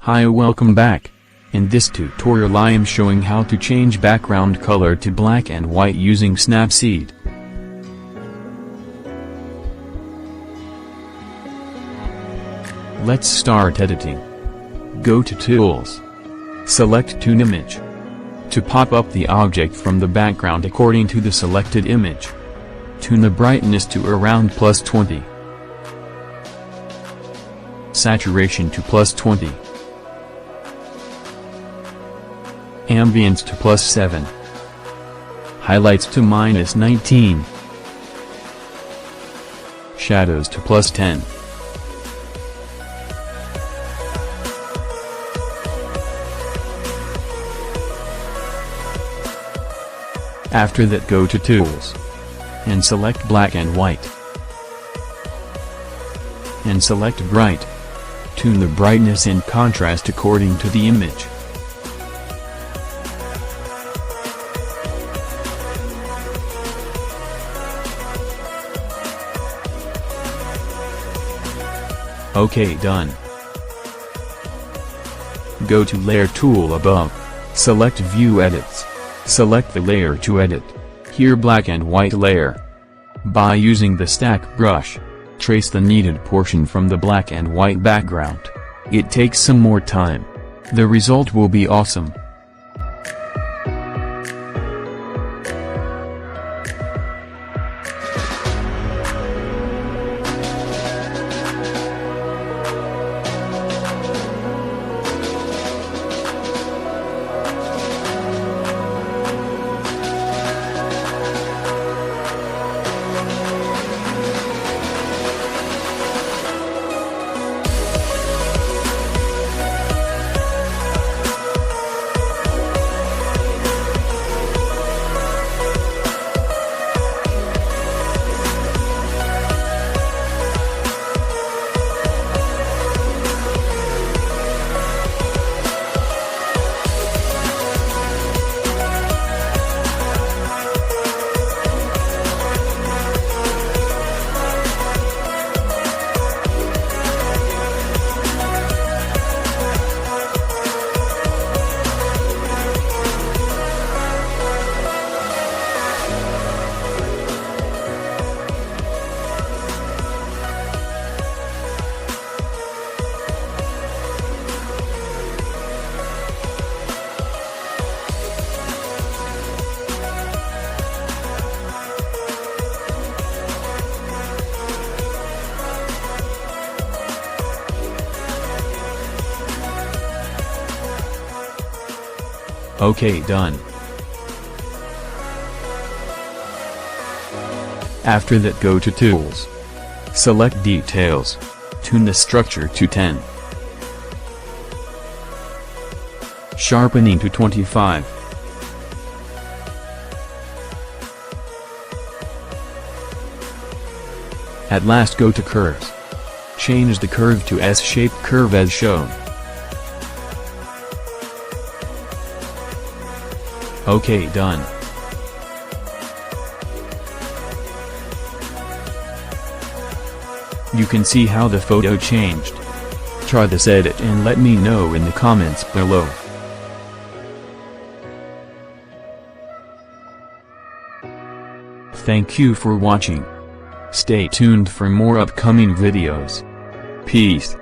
Hi, welcome back. In this tutorial I am showing how to change background color to black and white using Snapseed. Let's start editing. Go to Tools. Select Tune Image. To pop up the object from the background according to the selected image. Tune the brightness to around +20. Saturation to +20. Ambience to +7. Highlights to -19. Shadows to +10. After that, go to Tools. And select Black and White. And select Bright. Tune the brightness and contrast according to the image. OK, done. Go to Layer tool above. Select View Edits. Select the layer to edit. Here black and white layer. By using the stack brush, trace the needed portion from the black and white background. It takes some more time. The result will be awesome. OK, done. After that, go to Tools. Select Details. Tune the structure to 10. Sharpening to 25. At last, go to Curves. Change the curve to S-shaped curve as shown. OK, done. You can see how the photo changed. Try this edit and let me know in the comments below. Thank you for watching. Stay tuned for more upcoming videos. Peace.